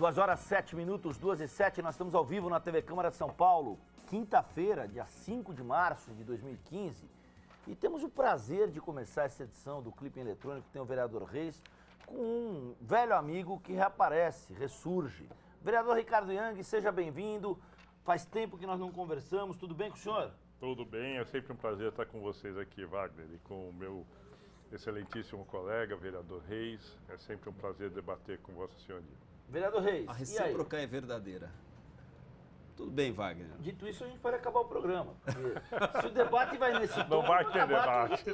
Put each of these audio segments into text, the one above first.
2h07, 2h07, nós estamos ao vivo na TV Câmara de São Paulo, quinta-feira, dia 5 de março de 2015, e temos o prazer de começar essa edição do Clipe Eletrônico, que tem o vereador Reis, com um velho amigo que reaparece, ressurge. Vereador Ricardo Yang, seja bem-vindo, faz tempo que nós não conversamos, tudo bem com o senhor? Tudo bem, é sempre um prazer estar com vocês aqui, Wagner, e com o meu excelentíssimo colega, vereador Reis, é sempre um prazer debater com Vossa Senhoria. Vereador Reis, a recíproca é verdadeira. Tudo bem, Wagner? Dito isso, a gente pode acabar o programa. Se o debate vai nesse tom, não vai ter debate.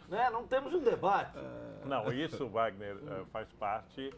Né? Não temos um debate. Não, isso, Wagner, faz parte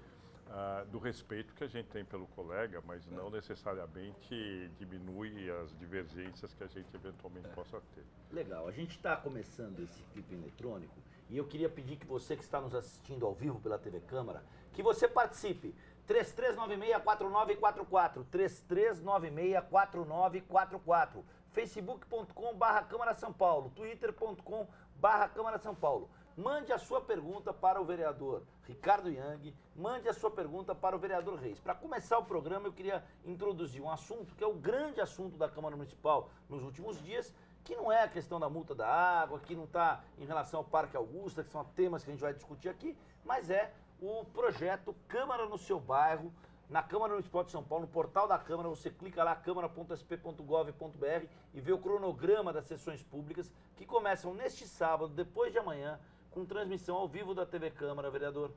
do respeito que a gente tem pelo colega, mas não necessariamente diminui as divergências que a gente eventualmente possa ter. Legal, a gente está começando esse clipe eletrônico e eu queria pedir que você que está nos assistindo ao vivo pela TV Câmara, que você participe. 3396-4944, 3396-4944, facebook.com/Câmara São Paulo, twitter.com/Câmara São Paulo. Mande a sua pergunta para o vereador Ricardo Yang, mande a sua pergunta para o vereador Reis. Para começar o programa, eu queria introduzir um assunto que é o grande assunto da Câmara Municipal nos últimos dias, que não é a questão da multa da água, que não está em relação ao Parque Augusta, que são temas que a gente vai discutir aqui, mas é o projeto Câmara no seu bairro, na Câmara Municipal de São Paulo, no portal da Câmara, você clica lá, câmara.sp.gov.br e vê o cronograma das sessões públicas que começam neste sábado, depois de amanhã, com transmissão ao vivo da TV Câmara, vereador.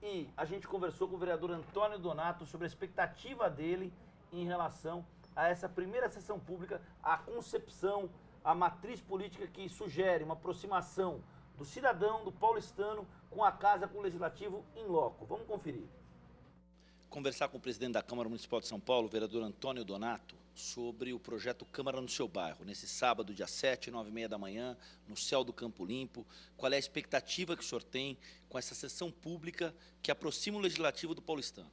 E a gente conversou com o vereador Antônio Donato sobre a expectativa dele em relação a essa primeira sessão pública, a concepção, a matriz política que sugere uma aproximação do cidadão, do paulistano, com a casa, com o legislativo em loco. Vamos conferir. Conversar com o presidente da Câmara Municipal de São Paulo, o vereador Antônio Donato, sobre o projeto Câmara no seu bairro, nesse sábado, dia 7, 9h30 da manhã, no céu do Campo Limpo. Qual é a expectativa que o senhor tem com essa sessão pública que aproxima o legislativo do paulistano?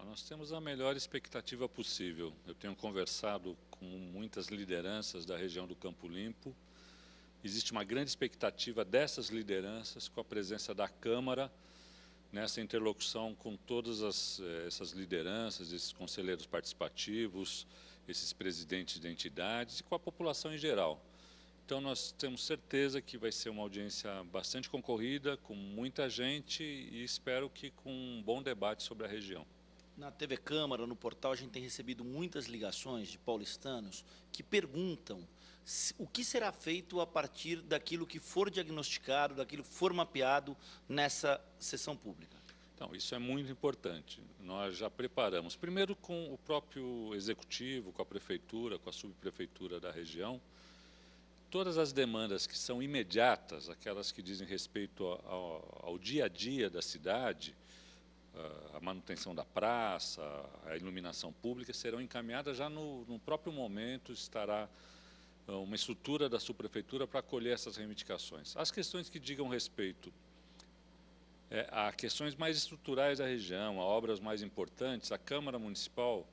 Nós temos a melhor expectativa possível. Eu tenho conversado com muitas lideranças da região do Campo Limpo. Existe uma grande expectativa dessas lideranças com a presença da Câmara nessa interlocução com todas essas lideranças, esses conselheiros participativos, esses presidentes de entidades e com a população em geral. Então nós temos certeza que vai ser uma audiência bastante concorrida, com muita gente e espero que com um bom debate sobre a região. Na TV Câmara, no portal, a gente tem recebido muitas ligações de paulistanos que perguntam o que será feito a partir daquilo que for diagnosticado, daquilo que for mapeado nessa sessão pública. Então, isso é muito importante. Nós já preparamos, primeiro com o próprio executivo, com a prefeitura, com a subprefeitura da região, todas as demandas que são imediatas, aquelas que dizem respeito ao dia a dia da cidade, a manutenção da praça, a iluminação pública, serão encaminhadas já no próprio momento, estará uma estrutura da subprefeitura para acolher essas reivindicações. As questões que digam respeito a questões mais estruturais da região, a obras mais importantes, a Câmara Municipal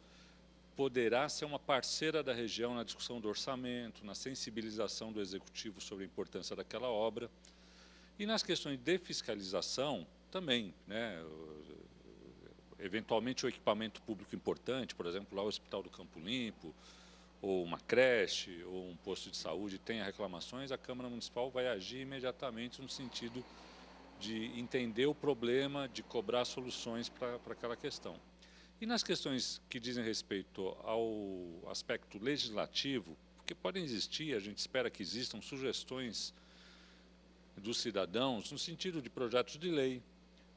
poderá ser uma parceira da região na discussão do orçamento, na sensibilização do Executivo sobre a importância daquela obra. E nas questões de fiscalização, também, né? Eventualmente o equipamento público importante, por exemplo, lá o Hospital do Campo Limpo, ou uma creche, ou um posto de saúde, tenha reclamações, a Câmara Municipal vai agir imediatamente no sentido de entender o problema, de cobrar soluções para aquela questão. E nas questões que dizem respeito ao aspecto legislativo, porque podem existir, a gente espera que existam sugestões dos cidadãos no sentido de projetos de lei,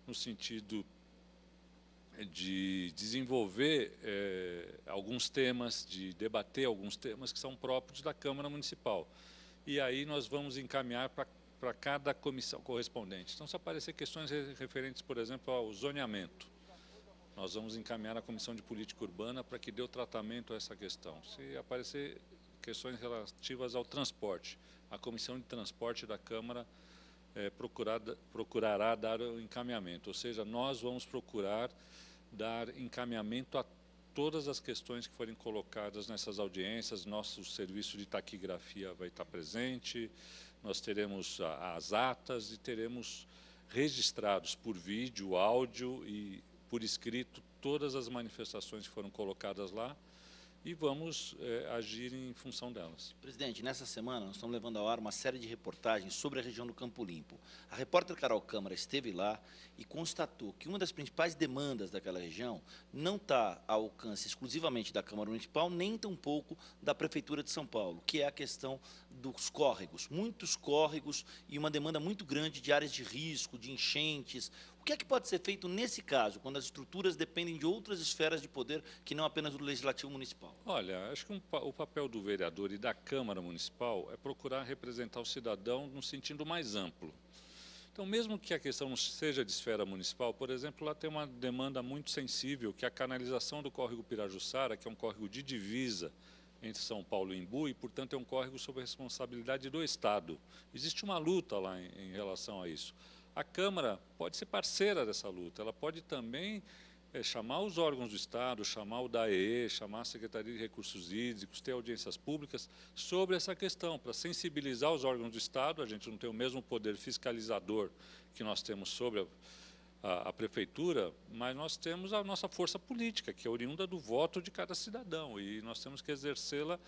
no sentido de desenvolver alguns temas, de debater alguns temas que são próprios da Câmara Municipal. E aí nós vamos encaminhar para cada comissão correspondente. Então, se aparecer questões referentes, por exemplo, ao zoneamento, nós vamos encaminhar a Comissão de Política Urbana para que dê o tratamento a essa questão. Se aparecer questões relativas ao transporte, a Comissão de Transporte da Câmara procurará dar o encaminhamento, ou seja, nós vamos procurar dar encaminhamento a todas as questões que forem colocadas nessas audiências. Nosso serviço de taquigrafia vai estar presente, nós teremos as atas e teremos registrados por vídeo, áudio e por escrito todas as manifestações que foram colocadas lá e vamos agir em função delas. Presidente, nessa semana nós estamos levando ao ar uma série de reportagens sobre a região do Campo Limpo. A repórter Carol Câmara esteve lá e constatou que uma das principais demandas daquela região não está ao alcance exclusivamente da Câmara Municipal, nem tampouco da Prefeitura de São Paulo, que é a questão dos córregos. Muitos córregos e uma demanda muito grande de áreas de risco, de enchentes. O que é que pode ser feito nesse caso, quando as estruturas dependem de outras esferas de poder que não apenas do Legislativo Municipal? Olha, acho que o papel do vereador e da Câmara Municipal é procurar representar o cidadão no sentido mais amplo. Então, mesmo que a questão não seja de esfera municipal, por exemplo, lá tem uma demanda muito sensível, que é a canalização do córrego Pirajussara, que é um córrego de divisa entre São Paulo e Embu, e, portanto, é um córrego sob a responsabilidade do Estado. Existe uma luta lá em relação a isso. A Câmara pode ser parceira dessa luta, ela pode também chamar os órgãos do Estado, chamar o DAEE, chamar a Secretaria de Recursos Hídricos, ter audiências públicas sobre essa questão, para sensibilizar os órgãos do Estado. A gente não tem o mesmo poder fiscalizador que nós temos sobre a Prefeitura, mas nós temos a nossa força política, que é oriunda do voto de cada cidadão, e nós temos que exercê-la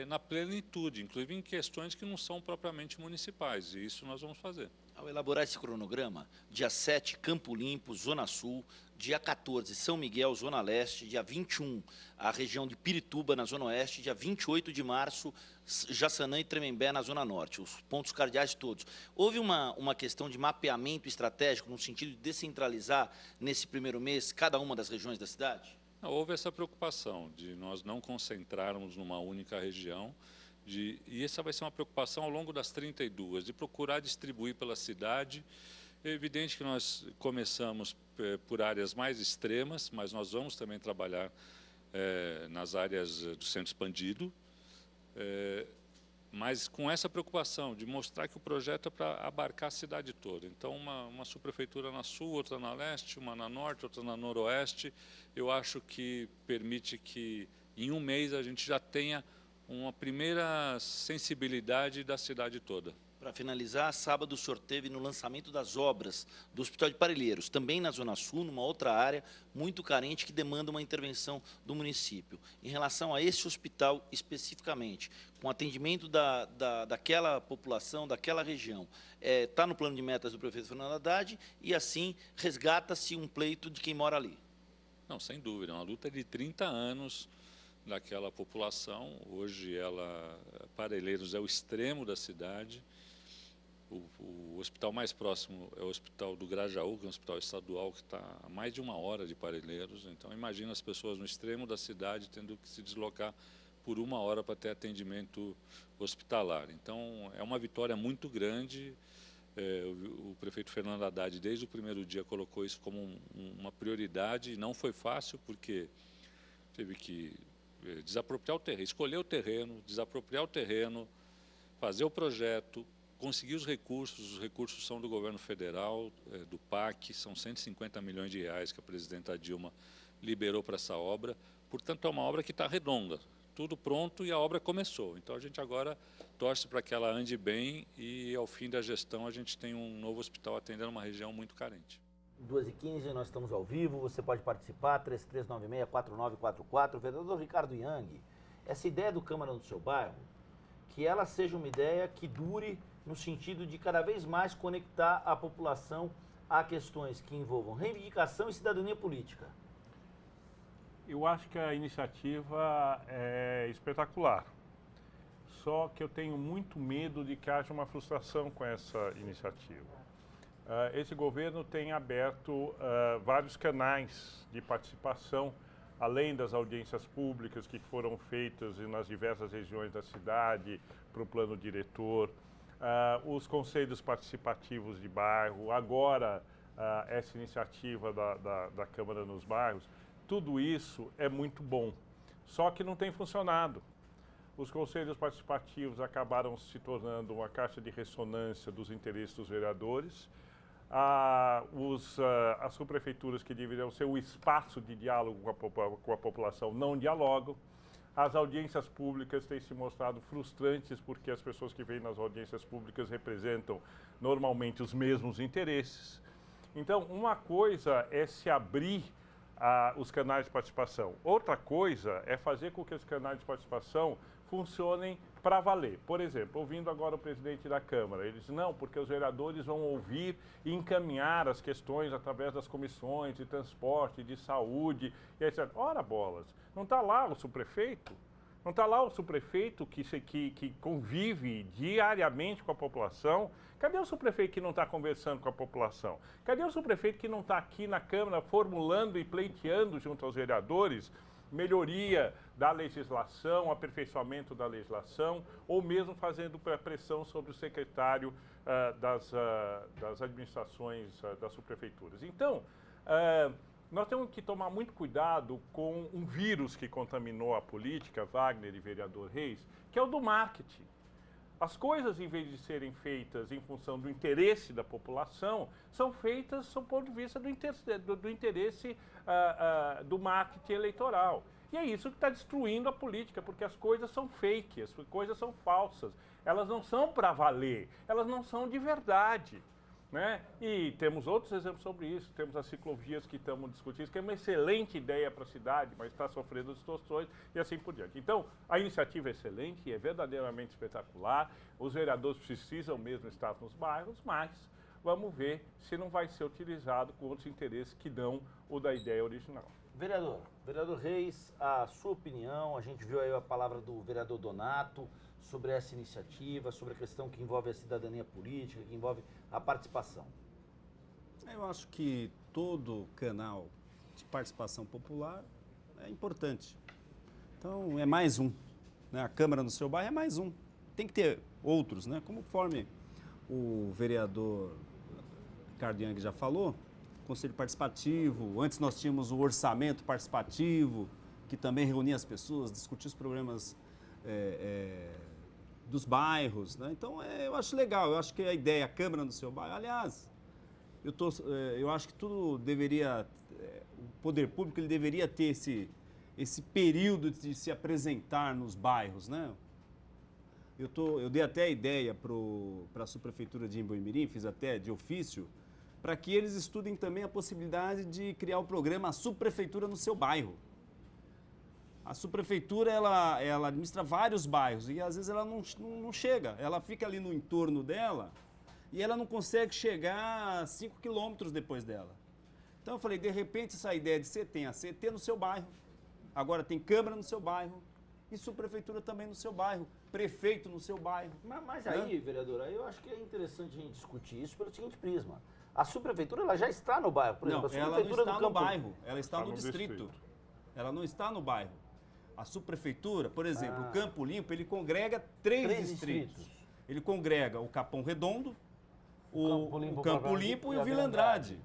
na plenitude, inclusive em questões que não são propriamente municipais, e isso nós vamos fazer. Ao elaborar esse cronograma, dia 7, Campo Limpo, Zona Sul, dia 14, São Miguel, Zona Leste, dia 21, a região de Pirituba, na Zona Oeste, dia 28 de março, Jaçanã e Tremembé, na Zona Norte, os pontos cardeais todos. Houve uma questão de mapeamento estratégico, no sentido de descentralizar, nesse primeiro mês, cada uma das regiões da cidade? Houve essa preocupação de nós não concentrarmos numa única região, e essa vai ser uma preocupação ao longo das 32, de procurar distribuir pela cidade. É evidente que nós começamos por áreas mais extremas, mas nós vamos também trabalhar nas áreas do centro expandido, mas com essa preocupação de mostrar que o projeto é para abarcar a cidade toda. Então, uma subprefeitura na sul, outra na leste, uma na norte, outra na noroeste, eu acho que permite que em um mês a gente já tenha uma primeira sensibilidade da cidade toda. Para finalizar, sábado o senhor teve no lançamento das obras do Hospital de Parelheiros, também na Zona Sul, numa outra área muito carente que demanda uma intervenção do município. Em relação a esse hospital especificamente, com atendimento daquela população, daquela região, está no plano de metas do prefeito Fernando Haddad e assim resgata-se um pleito de quem mora ali? Não, sem dúvida, é uma luta de 30 anos daquela população. Hoje Parelheiros é o extremo da cidade. O hospital mais próximo é o Hospital do Grajaú, que é um hospital estadual que está a mais de 1 hora de Parelheiros. Então, imagina as pessoas no extremo da cidade tendo que se deslocar por 1 hora para ter atendimento hospitalar. Então, é uma vitória muito grande. O prefeito Fernando Haddad, desde o primeiro dia, colocou isso como uma prioridade. Não foi fácil, porque teve que desapropriar o terreno, escolher o terreno, desapropriar o terreno, fazer o projeto, conseguir os recursos são do governo federal, do PAC, são 150 milhões de reais que a presidenta Dilma liberou para essa obra. Portanto, é uma obra que está redonda, tudo pronto e a obra começou. Então, a gente agora torce para que ela ande bem e, ao fim da gestão, a gente tem um novo hospital atendendo uma região muito carente. 2h15, nós estamos ao vivo, você pode participar, 3396-4944. Vereador Ricardo Yang, essa ideia do Câmara no seu bairro, que ela seja uma ideia que dure no sentido de cada vez mais conectar a população a questões que envolvam reivindicação e cidadania política. Eu acho que a iniciativa é espetacular, só que eu tenho muito medo de que haja uma frustração com essa iniciativa. Esse governo tem aberto vários canais de participação, além das audiências públicas que foram feitas nas diversas regiões da cidade, para o plano diretor, os conselhos participativos de bairro, agora essa iniciativa da Câmara nos bairros. Tudo isso é muito bom, só que não tem funcionado. Os conselhos participativos acabaram se tornando uma caixa de ressonância dos interesses dos vereadores. As subprefeituras, que deveriam ser o espaço de diálogo com a população, não dialogam. As audiências públicas têm se mostrado frustrantes, porque as pessoas que vêm nas audiências públicas representam normalmente os mesmos interesses. Então, uma coisa é se abrir os canais de participação. Outra coisa é fazer com que os canais de participação funcionem para valer. Por exemplo, ouvindo agora o presidente da Câmara, ele diz, não, porque os vereadores vão ouvir e encaminhar as questões através das comissões de transporte, de saúde, e etc. Ora, bolas, não está lá o subprefeito? Não está lá o subprefeito que convive diariamente com a população? Cadê o subprefeito que não está conversando com a população? Cadê o subprefeito que não está aqui na Câmara formulando e pleiteando junto aos vereadores melhoria da legislação, aperfeiçoamento da legislação, ou mesmo fazendo pressão sobre o secretário das administrações das subprefeituras? Então, nós temos que tomar muito cuidado com um vírus que contaminou a política, Wagner e vereador Reis, que é o do marketing. As coisas, em vez de serem feitas em função do interesse da população, são feitas sob o ponto de vista do interesse do marketing eleitoral. E é isso que está destruindo a política, porque as coisas são fake, as coisas são falsas. Elas não são para valer, elas não são de verdade. Né? E temos outros exemplos sobre isso. Temos as ciclovias que estamos discutindo, que é uma excelente ideia para a cidade, mas está sofrendo distorções e assim por diante. Então, a iniciativa é excelente, é verdadeiramente espetacular. Os vereadores precisam mesmo estar nos bairros, mas vamos ver se não vai ser utilizado com outros interesses que não o da ideia original. Vereador Reis, a sua opinião, a gente viu aí a palavra do vereador Donato sobre essa iniciativa, sobre a questão que envolve a cidadania política, que envolve a participação. Eu acho que todo canal de participação popular é importante. Então, é mais um. Né? A Câmara no seu bairro é mais um. Tem que ter outros, né? Conforme o vereador Ricardo Yang já falou, Conselho Participativo, antes nós tínhamos o Orçamento Participativo, que também reunia as pessoas, discutia os problemas dos bairros, né? Então, eu acho legal, eu acho que a ideia, a Câmara no seu bairro, aliás, eu acho que tudo deveria, o poder público ele deveria ter esse período de se apresentar nos bairros, né? Eu dei até a ideia para a subprefeitura de Imboimirim, fiz até de ofício, para que eles estudem também a possibilidade de criar o programa Subprefeitura no seu bairro. A subprefeitura, ela administra vários bairros e às vezes ela não chega, ela fica ali no entorno dela e ela não consegue chegar a 5 quilômetros depois dela. Então eu falei, de repente essa ideia de você tem a CT no seu bairro, agora tem Câmara no seu bairro e subprefeitura também no seu bairro, prefeito no seu bairro. Mas aí, vereador, aí eu acho que é interessante a gente discutir isso pelo seguinte prisma. A subprefeitura ela já está no bairro, por exemplo, a subprefeitura ela não está no bairro, ela está no distrito. distrito. Ela não está no bairro. A subprefeitura, por exemplo, o Campo Limpo, ele congrega três distritos. Ele congrega o Capão Redondo, o Campo Limpo e o Vila Andrade.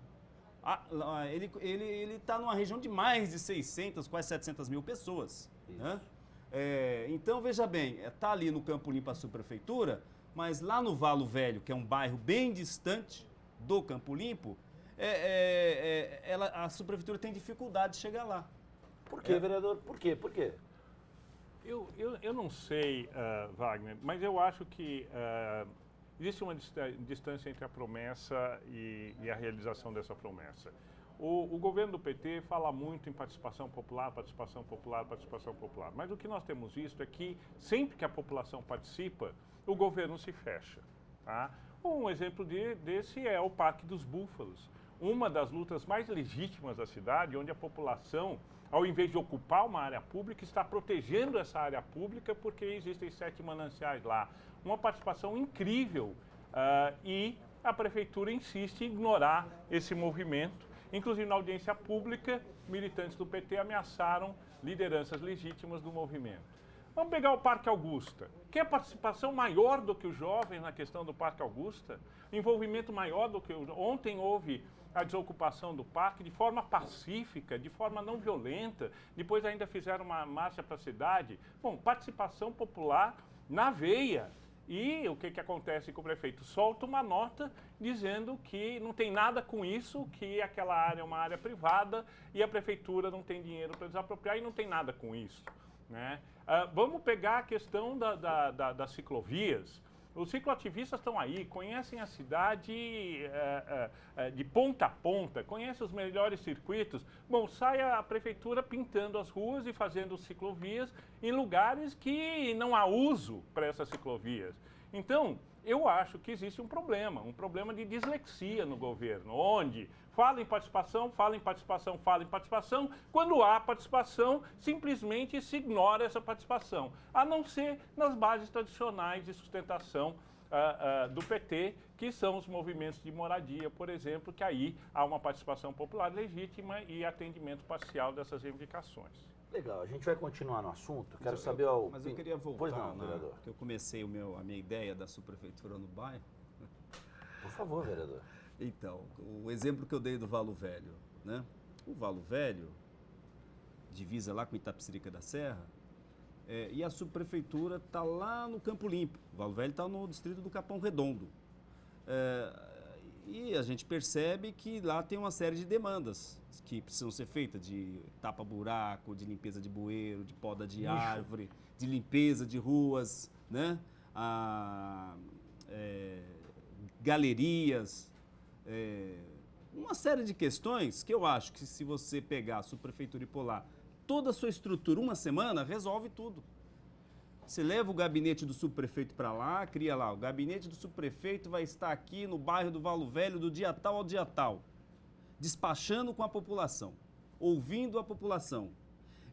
Ele está numa região de mais de 600, quase 700 mil pessoas. Né? Então, veja bem, está ali no Campo Limpo a subprefeitura, mas lá no Valo Velho, que é um bairro bem distante do Campo Limpo, a subprefeitura tem dificuldade de chegar lá. Por quê, vereador? Por quê? Por quê? Eu não sei, Wagner, mas eu acho que existe uma distância entre a promessa e a realização dessa promessa. O governo do PT fala muito em participação popular, participação popular, participação popular. Mas o que nós temos visto é que sempre que a população participa, o governo se fecha. Tá? Um exemplo desse é o Parque dos Búfalos. Uma das lutas mais legítimas da cidade, onde a população, ao invés de ocupar uma área pública, está protegendo essa área pública porque existem 7 mananciais lá. Uma participação incrível e a prefeitura insiste em ignorar esse movimento. Inclusive, na audiência pública, militantes do PT ameaçaram lideranças legítimas do movimento. Vamos pegar o Parque Augusta. Quer participação maior do que os jovens na questão do Parque Augusta? Envolvimento maior do que ontem houve a desocupação do parque de forma pacífica, de forma não violenta. Depois ainda fizeram uma marcha para a cidade. Bom, participação popular na veia. E o que acontece com o prefeito? Solta uma nota dizendo que não tem nada com isso, que aquela área é uma área privada e a prefeitura não tem dinheiro para desapropriar e não tem nada com isso. Né? Vamos pegar a questão das ciclovias. Os cicloativistas estão aí, conhecem a cidade de ponta a ponta, conhecem os melhores circuitos. Bom, sai a prefeitura pintando as ruas e fazendo ciclovias em lugares que não há uso para essas ciclovias. Então, eu acho que existe um problema de dislexia no governo, onde fala em participação, fala em participação, fala em participação, quando há participação, simplesmente se ignora essa participação, a não ser nas bases tradicionais de sustentação do PT, que são os movimentos de moradia, por exemplo, que aí há uma participação popular legítima e atendimento parcial dessas reivindicações. Legal, a gente vai continuar no assunto. Quero Mas saber Mas eu queria voltar, Pois não, vereador. que eu comecei a minha ideia da subprefeitura no bairro. Por favor, vereador. Então, o exemplo que eu dei do Valo Velho, né? O Valo Velho, divisa lá com Itapecerica da Serra, e a subprefeitura está lá no Campo Limpo. O Valo Velho está no distrito do Capão Redondo. E a gente percebe que lá tem uma série de demandas que precisam ser feitas, de tapa-buraco, de limpeza de bueiro, de poda de árvore, de limpeza de ruas, né? Galerias, uma série de questões que eu acho que se você pegar a subprefeitura e pôr lá toda a sua estrutura uma semana, resolve tudo. Você leva o gabinete do subprefeito para lá, cria lá, o gabinete do subprefeito vai estar aqui no bairro do Valo Velho do dia tal ao dia tal, despachando com a população, ouvindo a população.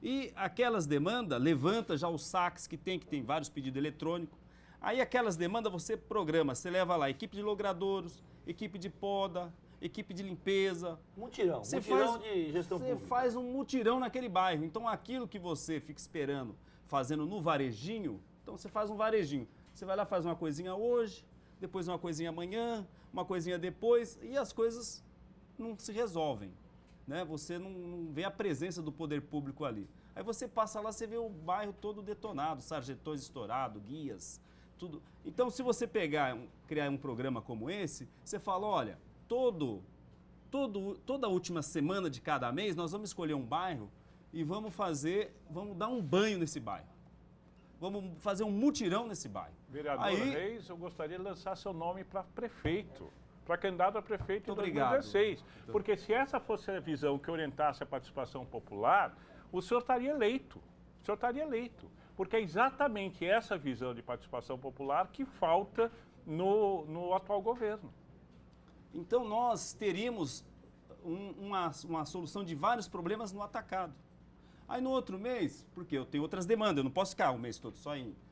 E aquelas demandas, levanta já os saques que tem vários pedidos eletrônicos. Aí aquelas demandas você programa, você leva lá equipe de logradouros, equipe de poda, equipe de limpeza. Mutirão de gestão pública. Você faz um mutirão naquele bairro. Então aquilo que você fica esperando, fazendo no varejinho, então você faz um varejinho. Você vai lá, faz uma coisinha hoje, depois uma coisinha amanhã, uma coisinha depois, e as coisas não se resolvem, né? Você não vê a presença do poder público ali. Aí você passa lá, você vê o bairro todo detonado, sarjetões estourados, guias, tudo. Então, se você criar um programa como esse, você fala, olha, toda última semana de cada mês, nós vamos escolher um bairro e vamos dar um banho nesse bairro. Vamos fazer um mutirão nesse bairro. Vereador Reis, eu gostaria de lançar seu nome para prefeito, para candidato a prefeito em 2016. Porque se essa fosse a visão que orientasse a participação popular, o senhor estaria eleito. O senhor estaria eleito. Porque é exatamente essa visão de participação popular que falta no atual governo. Então nós teríamos uma solução de vários problemas no atacado. Aí no outro mês, porque eu tenho outras demandas, eu não posso ficar o mês todo só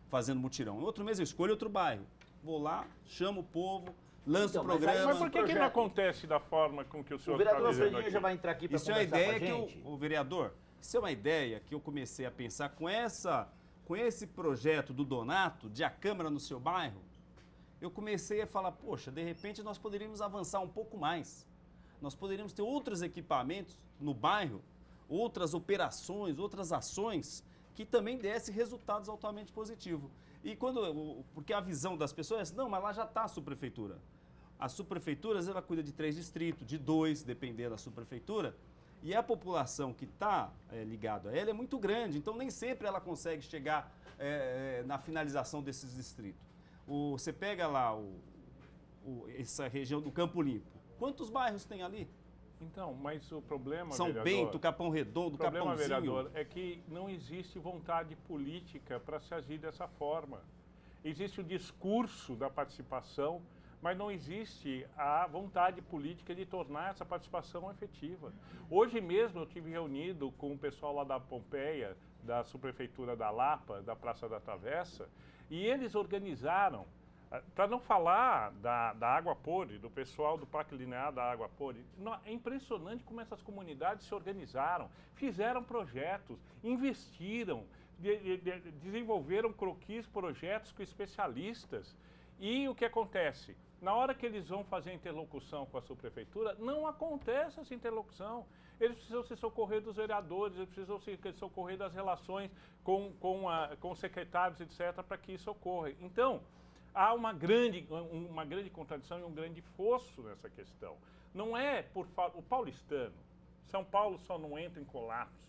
fazendo mutirão. No outro mês eu escolho outro bairro. Vou lá, chamo o povo, lanço o programa. Mas por que não acontece da forma com que o senhor está dizendo aqui? O vereador Alfredinho já vai entrar aqui para conversar com a gente. Vereador, isso é uma ideia que eu comecei a pensar com esse projeto do Donato, de a Câmara no seu bairro. Eu comecei a falar, poxa, de repente nós poderíamos avançar um pouco mais. Nós poderíamos ter outros equipamentos no bairro, outras operações, outras ações que também dessem resultados altamente positivos. E porque a visão das pessoas é, não, mas lá já está a subprefeitura. As subprefeituras, ela cuida de 3 distritos, de 2, dependendo da subprefeitura, e a população que está ligada a ela é muito grande, então nem sempre ela consegue chegar na finalização desses distritos. Você pega lá essa região do Campo Limpo, quantos bairros tem ali? Então, mas o problema, São vereador, Bento, Capão Redondo, Capãozinho... O problema, vereador, é que não existe vontade política para se agir dessa forma. Existe o discurso da participação, mas não existe a vontade política de tornar essa participação efetiva. Hoje mesmo eu tive reunido com o pessoal lá da Pompeia, da subprefeitura da Lapa, da Praça da Travessa, e eles organizaram, para não falar da água podre, do pessoal do Parque Linear da Água Podre, é impressionante como essas comunidades se organizaram, fizeram projetos, investiram, desenvolveram croquis, projetos com especialistas. E o que acontece? Na hora que eles vão fazer a interlocução com a subprefeitura, não acontece essa interlocução. Eles precisam se socorrer dos vereadores, eles precisam se socorrer das relações com secretários, etc., para que isso ocorra. Então, há uma grande contradição e um grande fosso nessa questão. Não é o paulistano. São Paulo só não entra em colapso.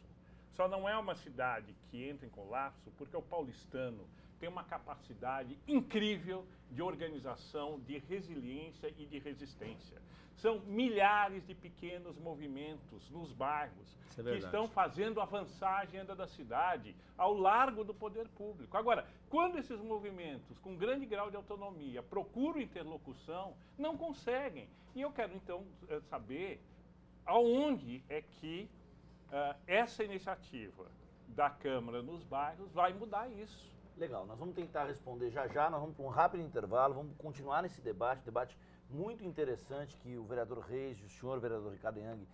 Só não é uma cidade que entra em colapso porque o paulistano tem uma capacidade incrível de organização, de resiliência e de resistência. São milhares de pequenos movimentos nos bairros que estão fazendo avançar a agenda da cidade ao largo do poder público. Agora, quando esses movimentos, com grande grau de autonomia, procuram interlocução, não conseguem. E eu quero, então, saber aonde é que essa iniciativa da Câmara nos bairros vai mudar isso. Legal, nós vamos tentar responder já já, nós vamos para um rápido intervalo, vamos continuar nesse debate muito interessante que o vereador Reis e o senhor vereador Ricardo Yang,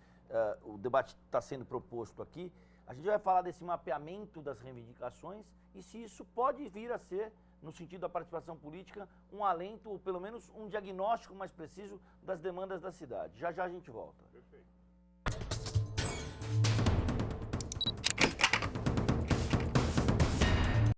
o debate está sendo proposto aqui. A gente vai falar desse mapeamento das reivindicações e se isso pode vir a ser, no sentido da participação política, um alento ou pelo menos um diagnóstico mais preciso das demandas da cidade. Já já a gente volta.